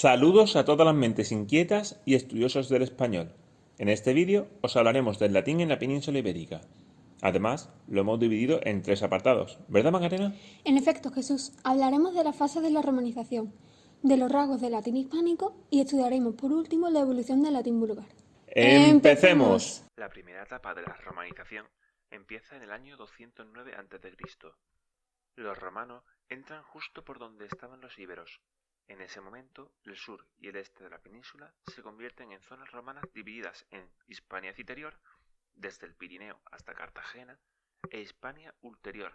Saludos a todas las mentes inquietas y estudiosos del español. En este vídeo os hablaremos del latín en la península ibérica. Además, lo hemos dividido en 3 apartados, ¿verdad, Macarena? En efecto, Jesús, hablaremos de la fase de la romanización, de los rasgos del latín hispánico y estudiaremos por último la evolución del latín vulgar. ¡Empecemos! La primera etapa de la romanización empieza en el año 209 a.C. Los romanos entran justo por donde estaban los íberos. En ese momento, el sur y el este de la península se convierten en zonas romanas divididas en Hispania Citerior, desde el Pirineo hasta Cartagena, e Hispania Ulterior,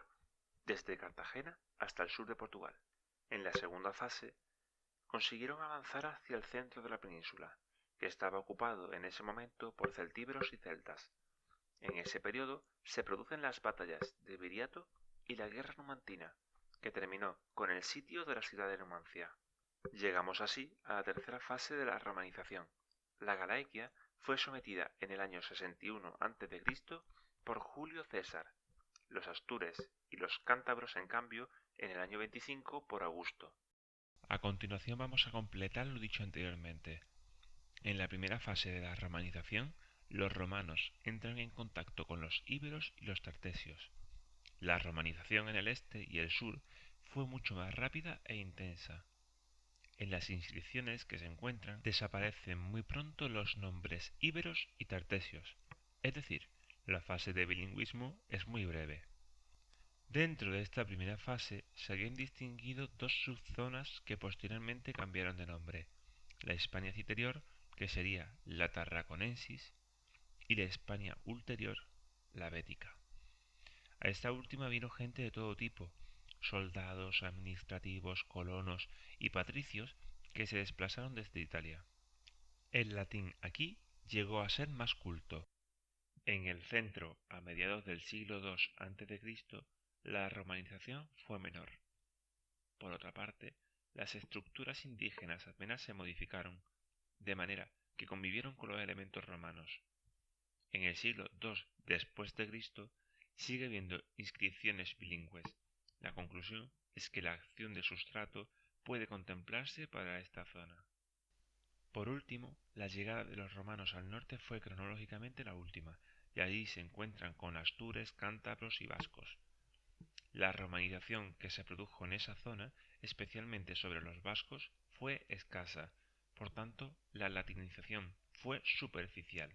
desde Cartagena hasta el sur de Portugal. En la segunda fase, consiguieron avanzar hacia el centro de la península, que estaba ocupado en ese momento por celtíberos y celtas. En ese periodo se producen las batallas de Viriato y la guerra numantina, que terminó con el sitio de la ciudad de Numancia. Llegamos así a la tercera fase de la romanización. La Galaiquia fue sometida en el año 61 a.C. por Julio César, los astures y los cántabros en cambio en el año 25 por Augusto. A continuación vamos a completar lo dicho anteriormente. En la primera fase de la romanización, los romanos entran en contacto con los íberos y los tartesios. La romanización en el este y el sur fue mucho más rápida e intensa. En las inscripciones que se encuentran desaparecen muy pronto los nombres íberos y tartesios, es decir, la fase de bilingüismo es muy breve. Dentro de esta primera fase se habían distinguido dos subzonas que posteriormente cambiaron de nombre: la Hispania Citerior, que sería la Tarraconensis, y la Hispania Ulterior, la Bética. A esta última vino gente de todo tipo, soldados, administrativos, colonos y patricios que se desplazaron desde Italia. El latín aquí llegó a ser más culto. En el centro, a mediados del siglo II a.C., la romanización fue menor. Por otra parte, las estructuras indígenas apenas se modificaron, de manera que convivieron con los elementos romanos. En el siglo II después de Cristo sigue habiendo inscripciones bilingües. La conclusión es que la acción de sustrato puede contemplarse para esta zona. Por último, la llegada de los romanos al norte fue cronológicamente la última, y allí se encuentran con astures, cántabros y vascos. La romanización que se produjo en esa zona, especialmente sobre los vascos, fue escasa, por tanto la latinización fue superficial.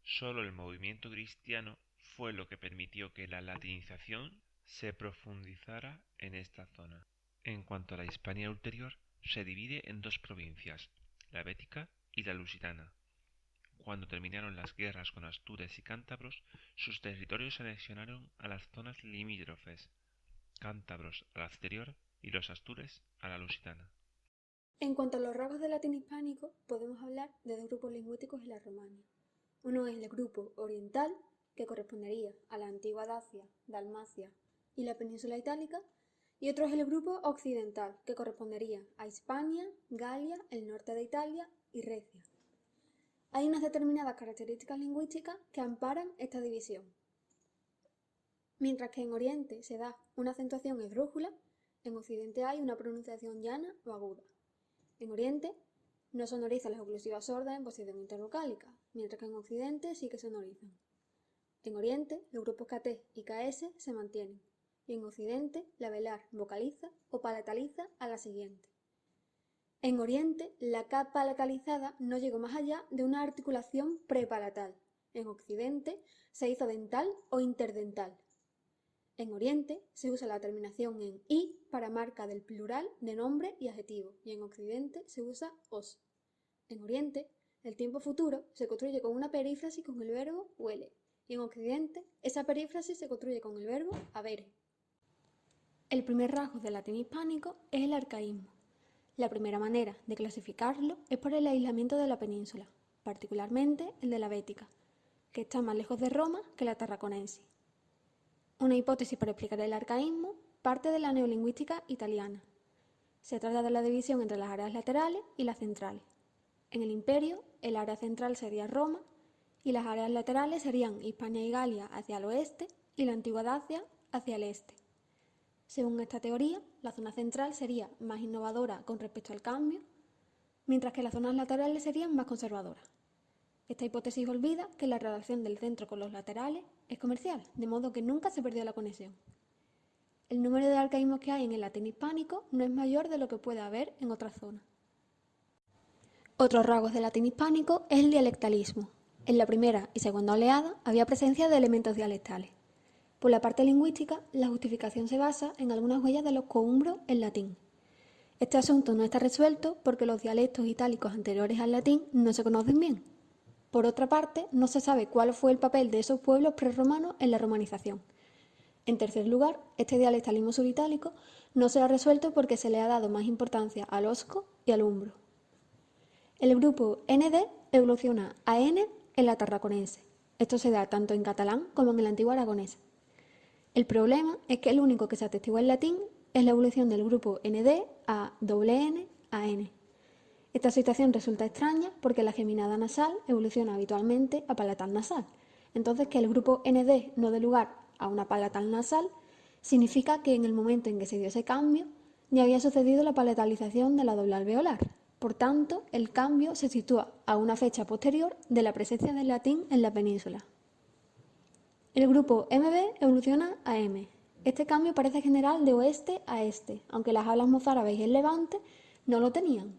Solo el movimiento cristiano fue lo que permitió que la latinización se profundizara en esta zona. En cuanto a la Hispania Ulterior, se divide en dos provincias, la Bética y la Lusitana. Cuando terminaron las guerras con astures y cántabros, sus territorios se anexionaron a las zonas limítrofes, cántabros a la Citerior y los astures a la Lusitana. En cuanto a los rasgos del latín hispánico, podemos hablar de dos grupos lingüísticos en la Romania. Uno es el grupo oriental, que correspondería a la antigua Dacia, Dalmacia y la península itálica, y otro es el grupo occidental, que correspondería a Hispania, Galia, el norte de Italia y Recia. Hay unas determinadas características lingüísticas que amparan esta división. Mientras que en Oriente se da una acentuación esdrújula, en Occidente hay una pronunciación llana o aguda. En Oriente no sonorizan las oclusivas sordas en posición intervocálica, mientras que en Occidente sí que sonorizan. En Oriente, los grupos KT y KS se mantienen, y en Occidente, la velar vocaliza o palataliza a la siguiente. En Oriente, la K palatalizada no llegó más allá de una articulación prepalatal. En Occidente, se hizo dental o interdental. En Oriente, se usa la terminación en i para marca del plural de nombre y adjetivo, y en Occidente se usa os. En Oriente, el tiempo futuro se construye con una perífrasis con el verbo huele, y en Occidente, esa perífrasis se construye con el verbo habere. El primer rasgo del latín hispánico es el arcaísmo. La primera manera de clasificarlo es por el aislamiento de la península, particularmente el de la Bética, que está más lejos de Roma que la Tarraconensis. Una hipótesis para explicar el arcaísmo parte de la neolingüística italiana. Se trata de la división entre las áreas laterales y las centrales. En el imperio, el área central sería Roma y las áreas laterales serían Hispania y Galia hacia el oeste y la antigua Dacia hacia el este. Según esta teoría, la zona central sería más innovadora con respecto al cambio, mientras que las zonas laterales serían más conservadoras. Esta hipótesis olvida que la relación del centro con los laterales es comercial, de modo que nunca se perdió la conexión. El número de arcaísmos que hay en el latín hispánico no es mayor de lo que puede haber en otras zonas. Otros rasgos del latín hispánico es el dialectalismo. En la primera y segunda oleada había presencia de elementos dialectales. Por la parte lingüística, la justificación se basa en algunas huellas de los coumbros en latín. Este asunto no está resuelto porque los dialectos itálicos anteriores al latín no se conocen bien. Por otra parte, no se sabe cuál fue el papel de esos pueblos prerromanos en la romanización. En tercer lugar, este dialectalismo suritálico no se ha resuelto porque se le ha dado más importancia al osco y al umbro. El grupo ND evoluciona a N en la tarraconense. Esto se da tanto en catalán como en el antiguo aragonés. El problema es que el único que se atestigua en latín es la evolución del grupo ND a N a N. Esta situación resulta extraña porque la geminada nasal evoluciona habitualmente a palatal nasal. Entonces, que el grupo ND no dé lugar a una palatal nasal significa que en el momento en que se dio ese cambio ya había sucedido la palatalización de la doble alveolar. Por tanto, el cambio se sitúa a una fecha posterior de la presencia del latín en la península. El grupo MB evoluciona a M. Este cambio parece general de oeste a este, aunque las hablas mozárabes y el Levante no lo tenían.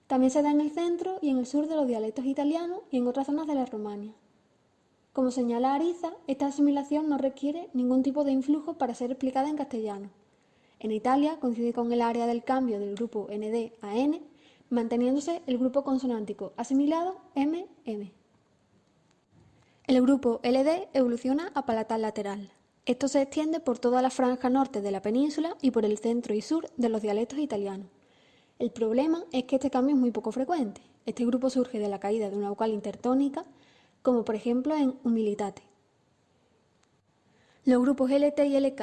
También se da en el centro y en el sur de los dialectos italianos y en otras zonas de la Romania. Como señala Ariza, esta asimilación no requiere ningún tipo de influjo para ser explicada en castellano. En Italia coincide con el área del cambio del grupo ND a N, manteniéndose el grupo consonántico asimilado MM. El grupo LD evoluciona a palatal lateral. Esto se extiende por toda la franja norte de la península y por el centro y sur de los dialectos italianos. El problema es que este cambio es muy poco frecuente. Este grupo surge de la caída de una vocal intertónica, como por ejemplo en humilitate. Los grupos LT y LK,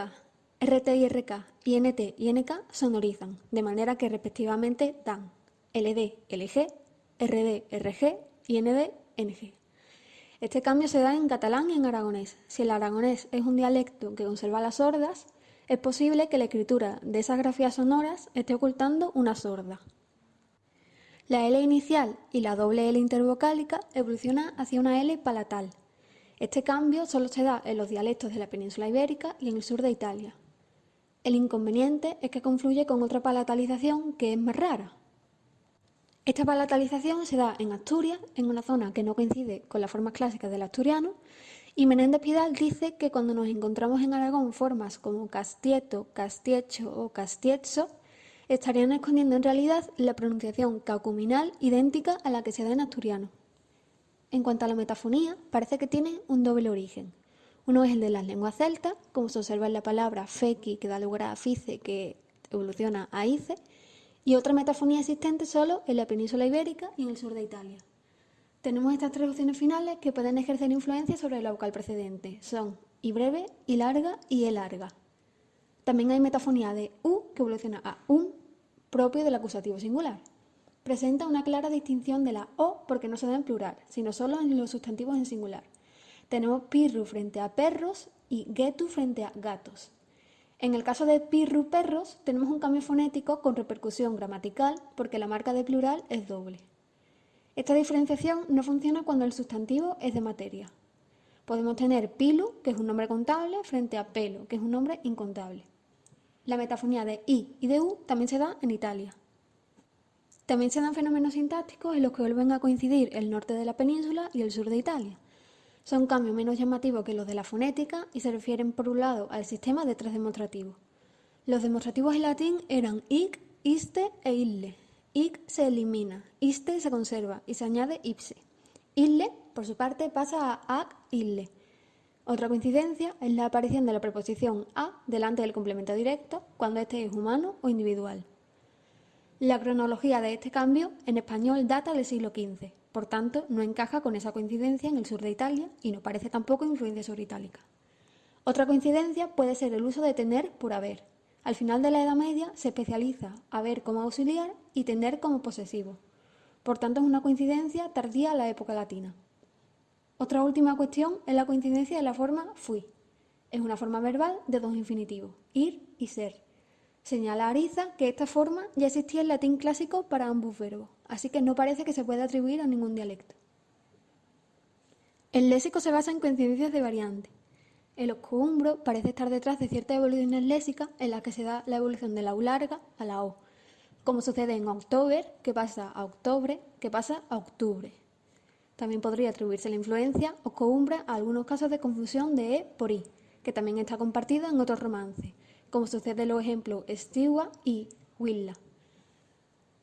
RT y RK y NT y NK sonorizan, de manera que respectivamente dan LD, LG, RD, RG y ND, NG. Este cambio se da en catalán y en aragonés. Si el aragonés es un dialecto que conserva las sordas, es posible que la escritura de esas grafías sonoras esté ocultando una sorda. La L inicial y la doble L intervocálica evoluciona hacia una L palatal. Este cambio solo se da en los dialectos de la península ibérica y en el sur de Italia. El inconveniente es que confluye con otra palatalización que es más rara. Esta palatalización se da en Asturias, en una zona que no coincide con las formas clásicas del asturiano, y Menéndez Pidal dice que cuando nos encontramos en Aragón formas como castieto, castiecho o castietzo, estarían escondiendo en realidad la pronunciación caucuminal idéntica a la que se da en asturiano. En cuanto a la metafonía, parece que tiene un doble origen. Uno es el de las lenguas celtas, como se observa en la palabra feci, que da lugar a fice, que evoluciona a ice, y otra metafonía existente solo en la península ibérica y en el sur de Italia. Tenemos estas tres opciones finales que pueden ejercer influencia sobre la vocal precedente. Son I breve, I larga y E larga. También hay metafonía de U, que evoluciona a propio del acusativo singular. Presenta una clara distinción de la O porque no se da en plural, sino solo en los sustantivos en singular. Tenemos pirru frente a perros y getu frente a gatos. En el caso de pirru perros, tenemos un cambio fonético con repercusión gramatical porque la marca de plural es doble. Esta diferenciación no funciona cuando el sustantivo es de materia. Podemos tener pilu, que es un nombre contable, frente a pelo, que es un nombre incontable. La metafonía de I y de U también se da en Italia. También se dan fenómenos sintácticos en los que vuelven a coincidir el norte de la península y el sur de Italia. Son cambios menos llamativos que los de la fonética y se refieren por un lado al sistema de tres demostrativos. Los demostrativos en latín eran ic, iste e ille. Ic se elimina, iste se conserva y se añade ipse. Ille, por su parte, pasa a ac, ille. Otra coincidencia es la aparición de la preposición a delante del complemento directo cuando este es humano o individual. La cronología de este cambio en español data del siglo XV, por tanto no encaja con esa coincidencia en el sur de Italia y no parece tampoco influencia suritálica. Otra coincidencia puede ser el uso de tener por haber. Al final de la Edad Media se especializa haber como auxiliar y tener como posesivo. Por tanto es una coincidencia tardía a la época latina. Otra última cuestión es la coincidencia de la forma fui. Es una forma verbal de dos infinitivos, ir y ser. Señala Ariza que esta forma ya existía en latín clásico para ambos verbos, así que no parece que se pueda atribuir a ningún dialecto. El léxico se basa en coincidencias de variantes. El osco-umbro parece estar detrás de ciertas evoluciones léxicas en las que se da la evolución de la U larga a la O, como sucede en October, que pasa a octubre, que pasa a octubre. También podría atribuirse la influencia osco-umbra a algunos casos de confusión de E por I, que también está compartida en otros romances, como sucede en los ejemplos Estiua y Willa.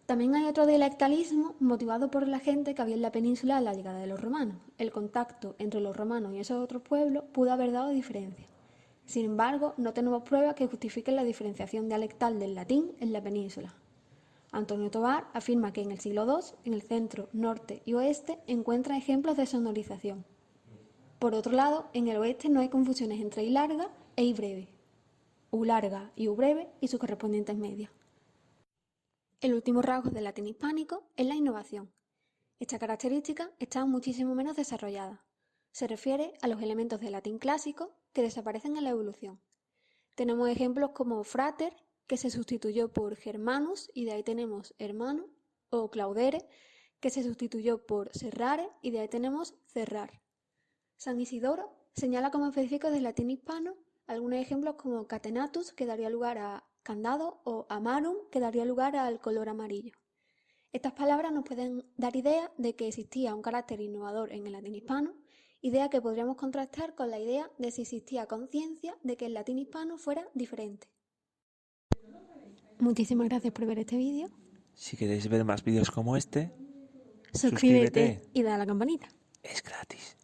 También hay otro dialectalismo motivado por la gente que había en la península a la llegada de los romanos. El contacto entre los romanos y esos otros pueblos pudo haber dado diferencia. Sin embargo, no tenemos pruebas que justifiquen la diferenciación dialectal del latín en la península. Antonio Tobar afirma que en el siglo II, en el centro, norte y oeste, encuentra ejemplos de sonorización. Por otro lado, en el oeste no hay confusiones entre I larga e I breve, U larga y U breve y sus correspondientes medias. El último rasgo del latín hispánico es la innovación. Esta característica está muchísimo menos desarrollada. Se refiere a los elementos del latín clásico que desaparecen en la evolución. Tenemos ejemplos como frater, que se sustituyó por germanus y de ahí tenemos hermano, o claudere, que se sustituyó por serrare y de ahí tenemos cerrar. San Isidoro señala como específicos del latín hispano algunos ejemplos como catenatus, que daría lugar a candado, o amarum, que daría lugar al color amarillo. Estas palabras nos pueden dar idea de que existía un carácter innovador en el latín hispano, idea que podríamos contrastar con la idea de si existía conciencia de que el latín hispano fuera diferente. Muchísimas gracias por ver este vídeo. Si queréis ver más vídeos como este, Suscríbete y dale a la campanita. es gratis.